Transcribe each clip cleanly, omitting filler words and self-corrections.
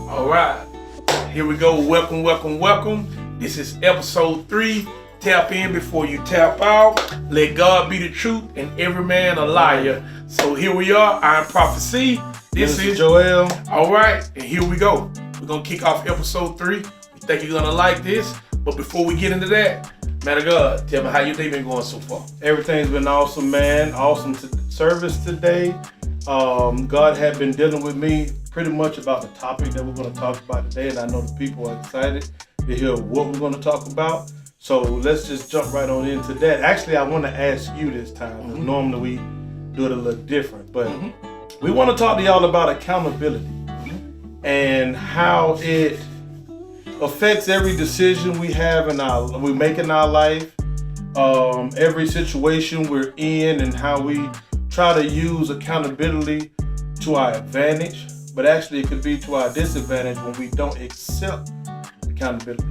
All right, here we go. Welcome, welcome, welcome. This is episode 3. Tap in before you tap out. Let God be the truth and every man a liar. So here we are. I'm Prophecy. This is Joel. All right, and here we go. We're gonna kick off episode 3. We think you're gonna like this. But before we get into that, man of God, tell me how your day been going so far. Everything's been awesome, man. Awesome service today. God had been dealing with me pretty much about the topic that we're going to talk about today, and I know the people are excited to hear what we're going to talk about. So let's just jump right on into that. Actually, I want to ask you this time, because normally we do it a little different, but we want to talk to y'all about accountability and how it affects every decision we make in our life, every situation we're in, and how we try to use accountability to our advantage, but actually it could be to our disadvantage when we don't accept accountability.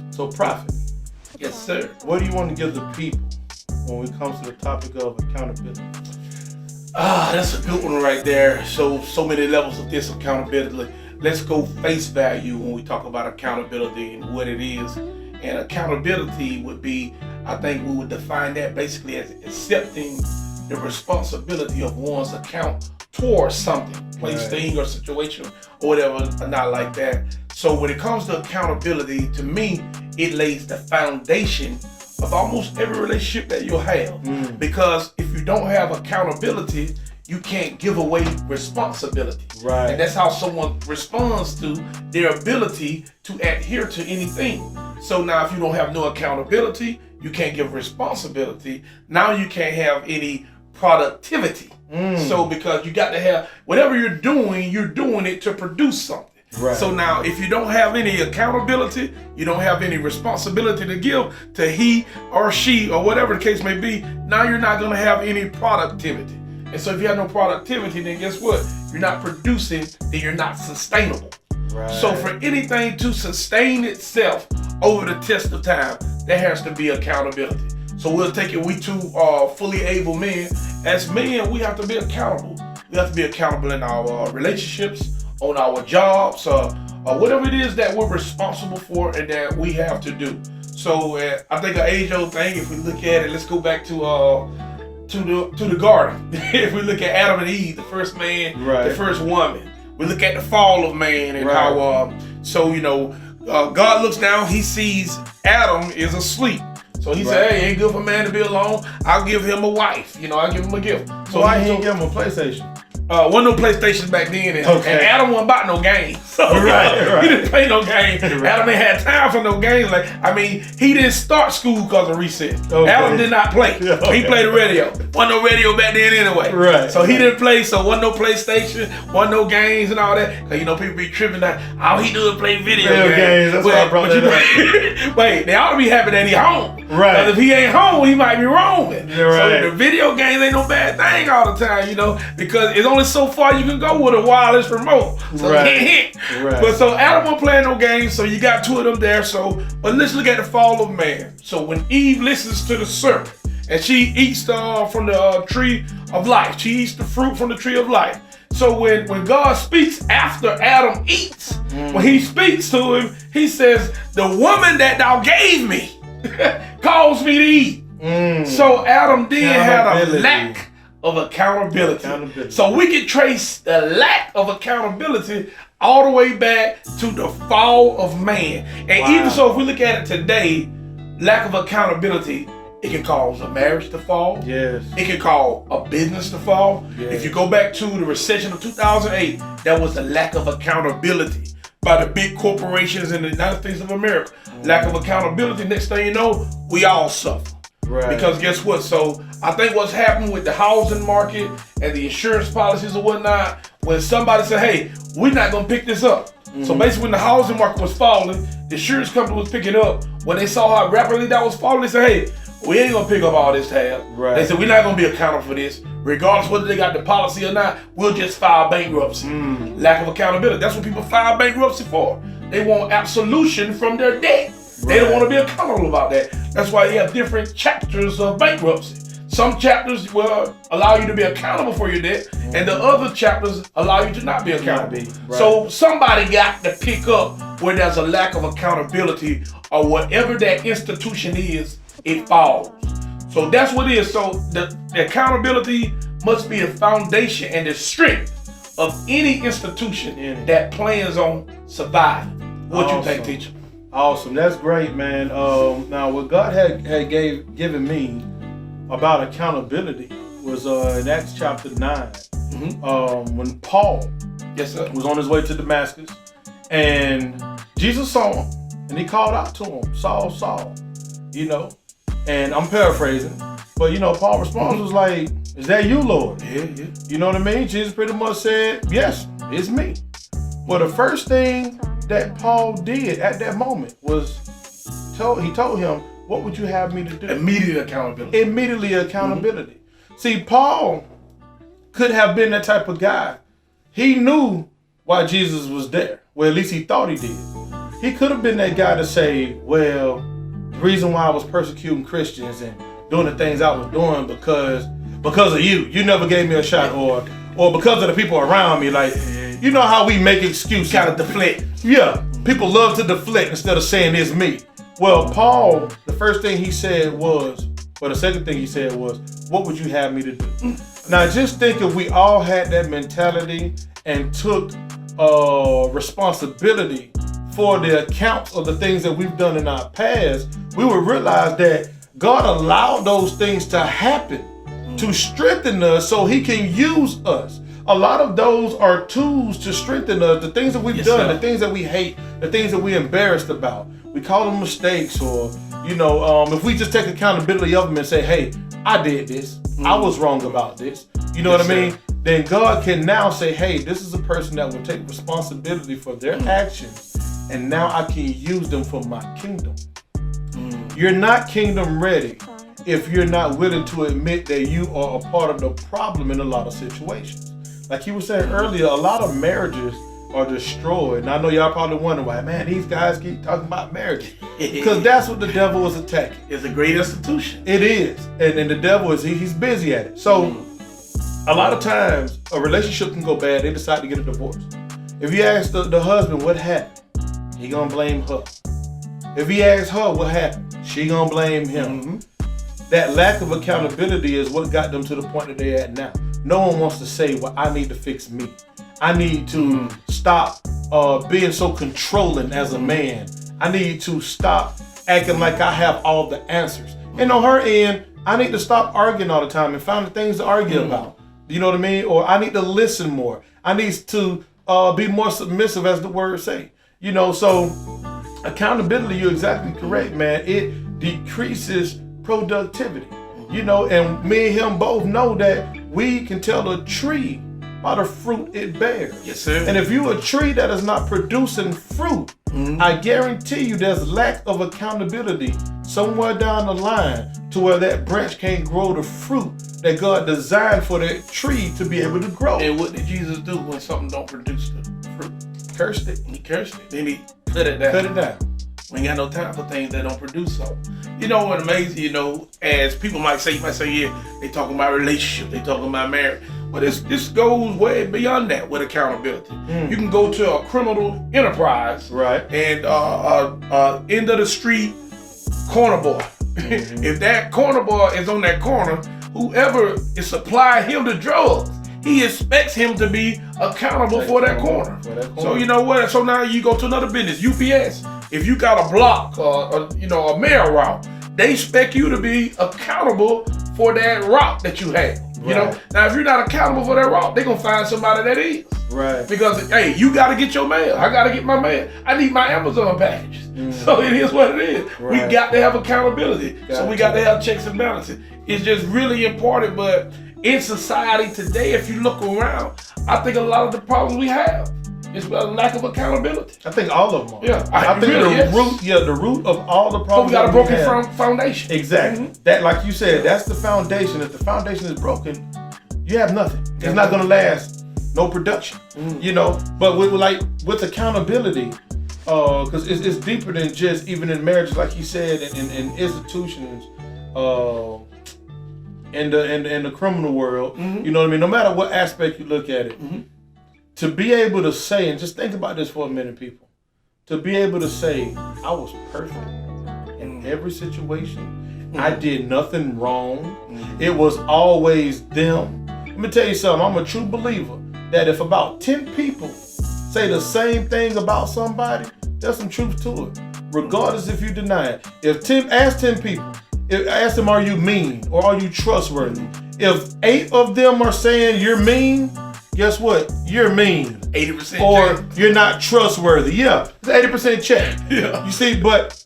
So, Prophet. Yes, sir. What do you want to give the people when it comes to the topic of accountability? That's a good one right there. So many levels of this accountability. Let's go face value when we talk about accountability and what it is. And accountability would be, I think we would define that basically as accepting the responsibility of one's account towards something, place, thing, or situation, or whatever, or not like that. So when it comes to accountability, to me, it lays the foundation of almost every relationship that you'll have. Because if you don't have accountability, you can't give away responsibility. Right. And that's how someone responds to their ability to adhere to anything. So now if you don't have no accountability, you can't give responsibility. Now you can't have any productivity. So because you got to have, whatever you're doing it to produce something. Right. So now if you don't have any accountability, you don't have any responsibility to give to he or she or whatever the case may be, now you're not going to have any productivity. And so if you have no productivity, then guess what? You're not producing, then you're not sustainable. Right. So for anything to sustain itself over the test of time, there has to be accountability. So we'll take it, we two are fully able men. As men, we have to be accountable. We have to be accountable in our relationships, on our jobs, or whatever it is that we're responsible for and that we have to do. So I think an age-old thing, if we look at it, let's go back to the garden. If we look at Adam and Eve, the first man, the first woman, we look at the fall of man and how, God looks down, he sees Adam is asleep. So he said, hey, ain't good for a man to be alone. I'll give him a wife. I'll give him a gift. So why he didn't give him a PlayStation? Wasn't no PlayStation back then, and Adam wasn't about no games. So he didn't play no games. Adam ain't had time for no games. He didn't start school because of recess. Adam did not play. He played the radio. Wasn't no radio back then anyway. Right. So he didn't play. So wasn't no PlayStation. Wasn't no games and all that. Cause people be tripping that all he do is play video games. That's why I brought that up. Wait, they ought to be happy that he home. Right. Because if he ain't home, he might be roaming. Right. So the video games ain't no bad thing all the time, because it's only so far you can go with a wireless remote. So But so Adam wasn't playing no games, so you got two of them there. But let's look at the fall of man. So when Eve listens to the serpent and she eats from the tree of life, she eats the fruit from the tree of life. So when God speaks after Adam eats, when he speaks to him, he says, the woman that thou gave me caused me to eat. So Adam then had a lack of accountability. So we can trace the lack of accountability all the way back to the fall of man. And even so, if we look at it today, lack of accountability, it can cause a marriage to fall. Yes. It can cause a business to fall. Yes. If you go back to the recession of 2008, that was the lack of accountability by the big corporations in the United States of America. Lack of accountability, next thing you know, we all suffer. Right. Because guess what? So I think what's happened with the housing market and the insurance policies and whatnot, when somebody said, hey, we're not going to pick this up. So basically when the housing market was falling, the insurance company was picking up. When they saw how rapidly that was falling, they said, hey, we ain't going to pick up all this tab. Right. They said, we're not going to be accountable for this. Regardless whether they got the policy or not, we'll just file bankruptcy. Lack of accountability. That's what people file bankruptcy for. They want absolution from their debt. They don't want to be accountable about that. That's why you have different chapters of bankruptcy. Some chapters will allow you to be accountable for your debt, and the other chapters allow you to not be accountable. Right. So somebody got to pick up where there's a lack of accountability or whatever that institution is, it falls. So that's what it is. So the accountability must be the foundation and the strength of any institution that plans on surviving. What you think, teacher? Awesome. That's great, man. Now, what God had given me about accountability was in Acts chapter 9, when Paul was on his way to Damascus, and Jesus saw him, and he called out to him, Saul, Saul, and I'm paraphrasing, but Paul's response was like, is that you, Lord? Yeah. You know what I mean? Jesus pretty much said, yes, it's me. Well, the first thing that Paul did at that moment was he told him, what would you have me to do? Immediate accountability. See, Paul could have been that type of guy. He knew why Jesus was there. Well, at least he thought he did. He could have been that guy to say, well, the reason why I was persecuting Christians and doing the things I was doing because of you. You never gave me a shot, or because of the people around me. Like, you know how we make excuses. Kind of deflect. Yeah, people love to deflect instead of saying it's me. Well, Paul, the first thing he said was, the second thing he said was, what would you have me to do? Now, just think if we all had that mentality and took responsibility for the accounts of the things that we've done in our past, we would realize that God allowed those things to happen to strengthen us so he can use us. A lot of those are tools to strengthen us. The things that we've done, the things that we hate, the things that we're embarrassed about. We call them mistakes, or, if we just take accountability of them and say, hey, I did this. I was wrong about this. You know what I mean? Then God can now say, hey, this is a person that will take responsibility for their actions, and now I can use them for my kingdom. You're not kingdom ready if you're not willing to admit that you are a part of the problem in a lot of situations. Like you were saying earlier, a lot of marriages are destroyed. And I know y'all probably wonder why, man, these guys keep talking about marriage. Because that's what the devil is attacking. It's a great institution. It is. And the devil he's busy at it. So a lot of times a relationship can go bad. They decide to get a divorce. If you ask the husband what happened, he gonna blame her. If he asks her what happened, she gonna blame him. That lack of accountability is what got them to the point that they're at now. No one wants to say, well, I need to fix me. I need to stop being so controlling as a man. I need to stop acting like I have all the answers. And on her end, I need to stop arguing all the time and find the things to argue about. You know what I mean? Or I need to listen more. I need to be more submissive, as the word say. So accountability, you're exactly correct, man. It decreases productivity. And me and him both know that we can tell a tree by the fruit it bears. Yes, sir. And if you're a tree that is not producing fruit, I guarantee you there's lack of accountability somewhere down the line to where that branch can't grow the fruit that God designed for that tree to be able to grow. And what did Jesus do when something don't produce the fruit? Cursed it. He cursed it. Then he cut it down. We ain't got no time for things that don't produce something. What amazing, as people might say, yeah, they talking about relationship, they talking about marriage. But this goes way beyond that with accountability. You can go to a criminal enterprise, right? And end of the street corner boy. If that corner boy is on that corner, whoever is supplying him the drugs, he expects him to be accountable for that corner. So you know what? So now you go to another business, UPS. If you got a block or a mail route, they expect you to be accountable for that route that you have. Now if you're not accountable for that route, they're gonna find somebody that is. Right. Because hey, you gotta get your mail. I gotta get my mail. I need my Amazon packages. So it is what it is. Right. We got to have accountability. So we got to have checks and balances. It's just really important. But in society today, if you look around, I think a lot of the problems we have is a lack of accountability. I think all of them are. Yeah, I think the root of all the problems. So we got a broken foundation. Exactly. That, like you said, that's the foundation. If the foundation is broken, you have nothing. It's not gonna last. No production. But with accountability, because it's deeper than just even in marriages, like you said, in institutions. in the criminal world. You know what I mean? No matter what aspect you look at it, to be able to say, and just think about this for a minute, people. To be able to say, I was perfect in every situation. I did nothing wrong. It was always them. Let me tell you something. I'm a true believer that if about 10 people say the same thing about somebody, there's some truth to it. Regardless if you deny it. Ask 10 people. Ask them, are you mean or are you trustworthy? If 8 of them are saying you're mean, guess what? You're mean. 80% or check. You're not trustworthy. Yeah, it's 80% check. Yeah. You see, but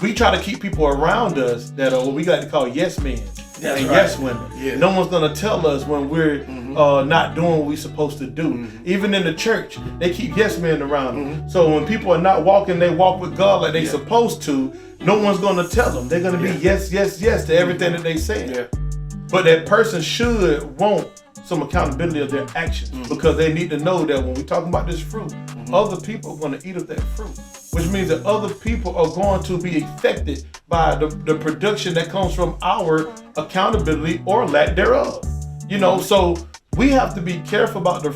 we try to keep people around us that are what we like to call yes men and yes women. Yeah. No one's gonna tell us when we're not doing what we're supposed to do. Even in the church, they keep yes men around them. So when people are not walking, they walk with God like they supposed to. No one's gonna tell them. They're gonna be yes to everything that they say. Yeah. But that person should want some accountability of their actions because they need to know that when we're talking about this fruit, other people are going to eat of that fruit, which means that other people are going to be affected by the production that comes from our accountability or lack thereof. You know, so we have to be careful about the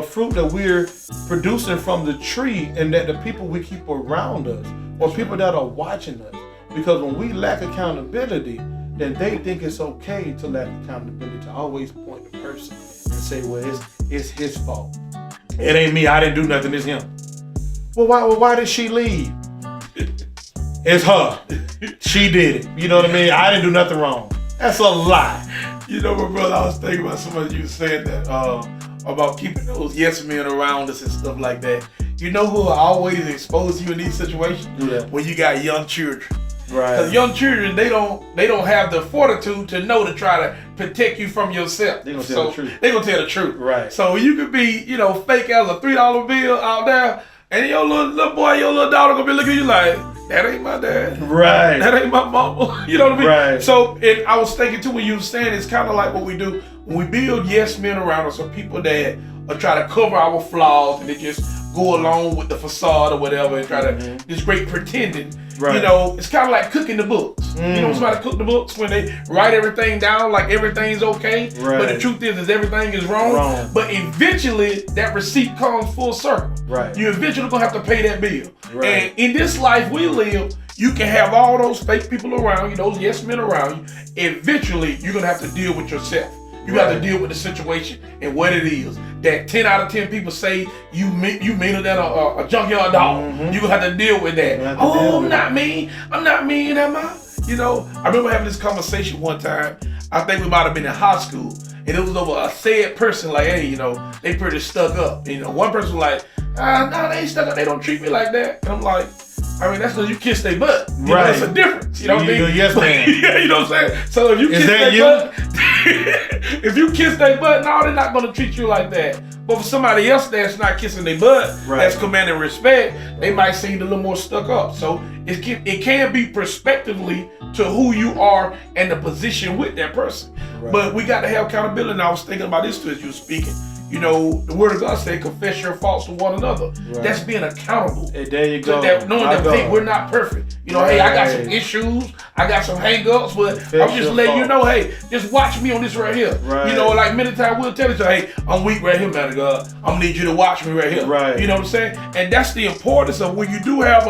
fruit that we're producing from the tree, and that the people we keep around us or people that are watching us, because when we lack accountability, then they think it's okay to lack accountability, to always point the person and say, well, it's his fault. It ain't me, I didn't do nothing, it's him. Well, why did she leave? It's her. She did it. You know what I mean? I didn't do nothing wrong. That's a lie. You know, my brother, I was thinking about somebody you said that about keeping those yes men around us and stuff like that. You know who will always expose you in these situations? Yeah. When you got young children. Right. Because young children, they don't have the fortitude to know to try to protect you from yourself. They're gonna tell the truth. They're gonna tell the truth. Right. So you could be, fake as a $3 bill out there, and your little boy, your little daughter gonna be looking at you like, that ain't my dad. Right. That ain't my mama. You know what I mean? Right. So, and I was thinking too when you were saying it's kind of like what we do when we build yes men around us, or people that are try to cover our flaws and they just go along with the facade or whatever and try to this great pretending. Right. It's kind of like cooking the books. You know, somebody cook the books when they write everything down like everything's okay, but the truth is everything is wrong. But eventually that receipt comes full circle. Right. You eventually gonna have to pay that bill. Right. And in this life we live, you can have all those fake people around you, those yes men around you. Eventually you're gonna have to deal with yourself. You got to deal with the situation and what it is. That 10 out of 10 people say you meaner than a junkyard dog. You gonna have to deal with that. I'm not mean, am I? I remember having this conversation one time. I think we might have been in high school, and it was over a said person like, hey, they pretty stuck up. One person was like, no, they ain't stuck up. They don't treat me like that. And I'm like, I mean, that's because you kiss their butt. That's a difference. You know what I mean? Yes, man. Yeah, you know what I'm saying? So if you kiss their butt, if you kiss their butt, no, they're not going to treat you like that. But for somebody else that's not kissing their butt, that's commanding respect, they might seem a little more stuck up. So it can be prospectively to who you are and the position with that person. Right. But we got to have accountability. And I was thinking about this too as you were speaking. The word of God said, confess your faults to one another. Right. That's being accountable. Hey, there you go. Knowing that hey, we're not perfect. Hey, I got some issues. I got some hang-ups, but I'm just letting you know, hey, just watch me on this right here. Right. Like many times we'll tell each other, hey, I'm weak right here, man of God. I'm gonna need you to watch me right here. Right. You know what I'm saying? And that's the importance of when you do have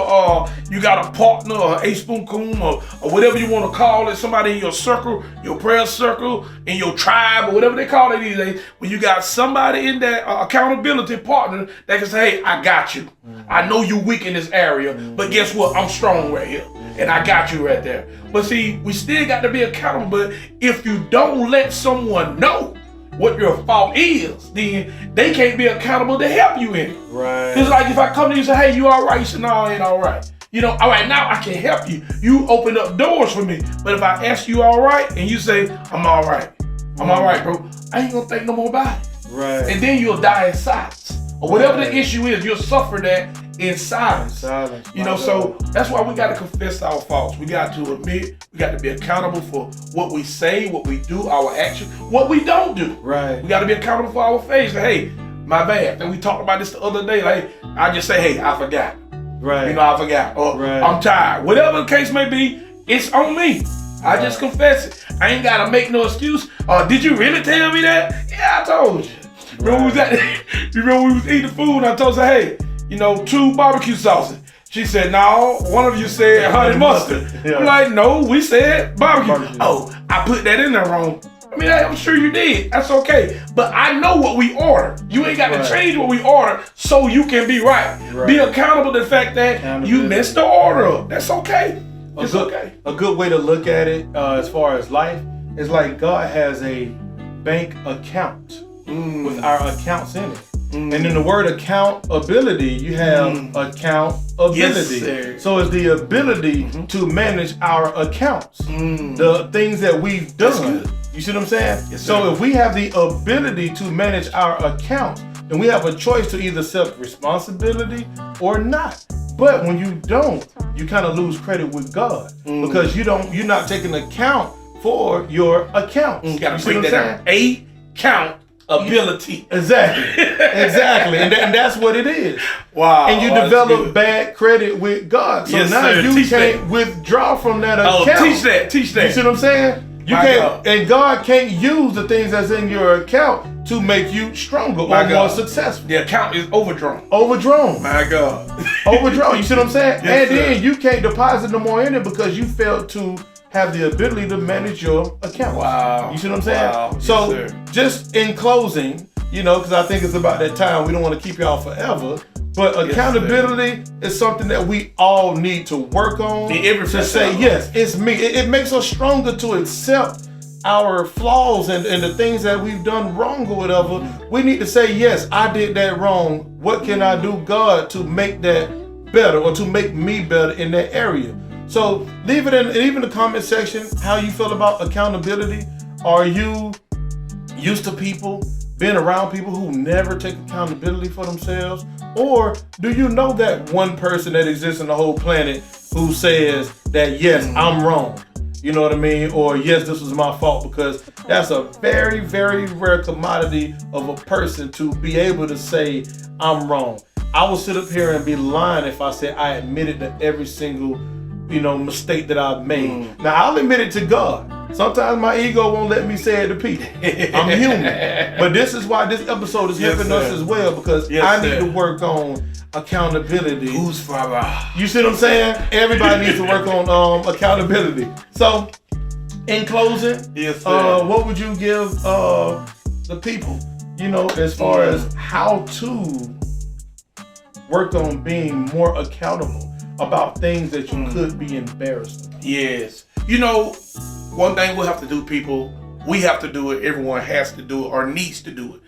you got a partner or a spoon coon or whatever you want to call it, somebody in your circle, your prayer circle, in your tribe or whatever they call it these days, when you got somebody in that accountability partner that can say, hey, I got you. I know you weak in this area, but guess what? I'm strong right here. And I got you right there. But see, we still got to be accountable. But if you don't let someone know what your fault is, then they can't be accountable to help you in it. Right. It's like if I come to you and say, hey, you all right? You say, no, I ain't all right. All right, now I can help you. You open up doors for me. But if I ask you all right and you say, I'm all right. I'm all right, bro. I ain't gonna think no more about it. Right. And then you'll die in silence. Or whatever the issue is, you'll suffer that in silence. So that's why we got to confess our faults. We got to admit, we got to be accountable for what we say, what we do, our actions, what we don't do. Right. We got to be accountable for our faith. Hey, my bad. And we talked about this the other day. Like, I just say, hey, I forgot. Right. I forgot. Or I'm tired. Whatever the case may be, it's on me. I just confess it. I ain't gotta make no excuse. Did you really tell me that? Yeah, I told you. Remember we was eating food and I told her, hey, 2 barbecue sauces. She said, no, one of you said honey mustard. I'm like, no, we said barbecue. Oh, I put that in there wrong. I mean, I'm sure you did. That's okay. But I know what we ordered. You ain't got to change what we ordered so you can be right. Be accountable to the fact that you messed the order up. That's okay. It's okay. A good way to look at it as far as life is like God has a bank account with our accounts in it. And in the word accountability, you have accountability. Yes, so it's the ability to manage our accounts, the things that we've done. You see what I'm saying? Yes, so if we have the ability to manage our accounts, then we have a choice to either accept responsibility or not. But when you don't, you kind of lose credit with God because you're not taking account for your accounts. You gotta break that down. Accountability. Exactly. And that's what it is. Wow. And you develop bad credit with God. So now you can't withdraw from that account. Teach that. You see what I'm saying? You can't, and God can't use the things that's in your account to make you stronger or more successful. The account is overdrawn. My God. Overdrawn. You see what I'm saying? Then you can't deposit no more in it because you failed to have the ability to manage your account. Wow. You see what I'm saying? Wow. So just in closing, because I think it's about that time. We don't want to keep y'all forever. But accountability is something that we all need to work on to say, yes, it's me. It makes us stronger to accept our flaws and the things that we've done wrong or whatever. We need to say, yes, I did that wrong. What can I do, God, to make that better or to make me better in that area? So leave it in the comment section how you feel about accountability. Are you used to people being around people who never take accountability for themselves? Or do you know that one person that exists on the whole planet who says that, yes, I'm wrong? You know what I mean? Or, yes, this was my fault, because that's a very, very rare commodity of a person to be able to say, I'm wrong. I will sit up here and be lying if I said I admitted to every single mistake that I've made. Now, I'll admit it to God. Sometimes my ego won't let me say it to people. I'm human. But this is why this episode is helping us as well, because I need to work on accountability. Who's father? You see what I'm saying? Everybody needs to work on accountability. So, in closing, what would you give the people, as far as how to work on being more accountable about things that you could be embarrassed about? Yes. One thing we'll have to do, people, we have to do it. Everyone has to do it or needs to do it.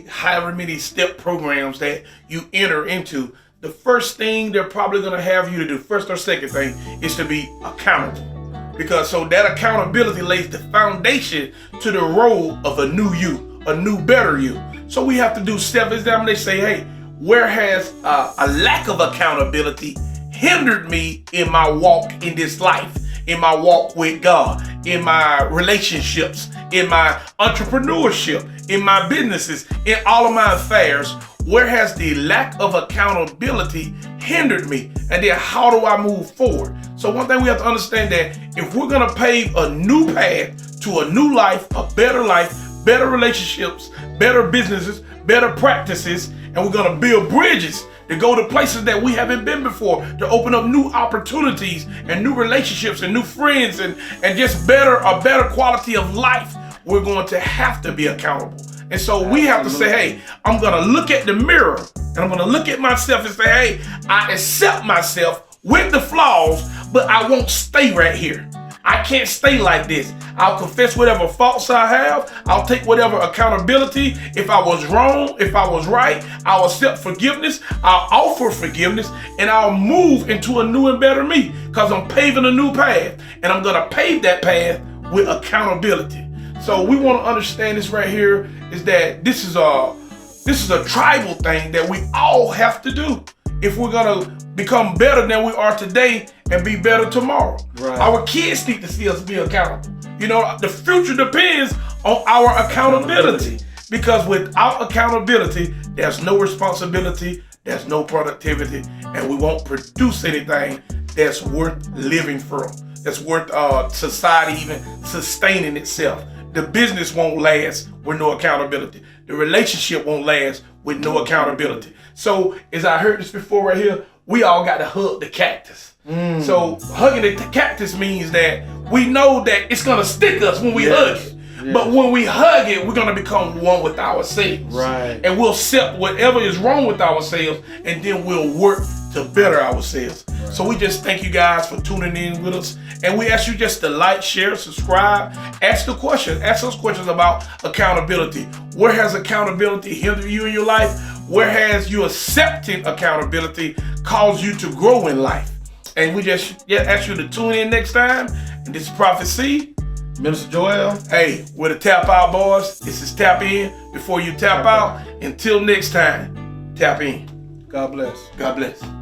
However many step programs that you enter into, the first thing they're probably going to have you to do, first or second thing, is to be accountable. Because so that accountability lays the foundation to the role of a new you, a new, better you. So we have to do self-examination. Say, hey, where has a lack of accountability hindered me in my walk in this life, in my walk with God, in my relationships, in my entrepreneurship, in my businesses, in all of my affairs? Where has the lack of accountability hindered me? And then how do I move forward? So one thing we have to understand, that if we're gonna pave a new path to a new life, better relationships, better businesses, better practices, and we're gonna build bridges to go to places that we haven't been before, to open up new opportunities and new relationships and new friends and just a better quality of life, we're going to have to be accountable. And so we have to say, hey, I'm gonna look at the mirror and I'm gonna look at myself and say, hey, I accept myself with the flaws, but I won't stay right here. I can't stay like this. I'll confess whatever faults I have. I'll take whatever accountability. If I was wrong, if I was right, I'll accept forgiveness. I'll offer forgiveness, and I'll move into a new and better me, because I'm paving a new path, and I'm gonna pave that path with accountability. So we want to understand this right here, is that this is a tribal thing that we all have to do if we're gonna become better than we are today and be better tomorrow. Right. Our kids need to see us be accountable. The future depends on our accountability, because without accountability, there's no responsibility, there's no productivity, and we won't produce anything that's worth living from. that's worth society even sustaining itself. The business won't last with no accountability. The relationship won't last with no accountability. So, as I heard this before right here, we all got to hug the cactus. So, hugging the cactus means that we know that it's going to stick us when we hug it. Yes. But when we hug it, we're going to become one with ourselves. Right. And we'll accept whatever is wrong with ourselves, and then we'll work to better ourselves. Right. So we just thank you guys for tuning in with us. And we ask you just to like, share, subscribe, ask the questions. Ask us questions about accountability. Where has accountability hindered you in your life? Where has you accepting accountability caused you to grow in life? And we just ask you to tune in next time. And this is Prophet C. Minister Joel. Hey, we're the Tap Out Boys. This is Tap In before you tap out. Until next time, tap in. God bless. God bless.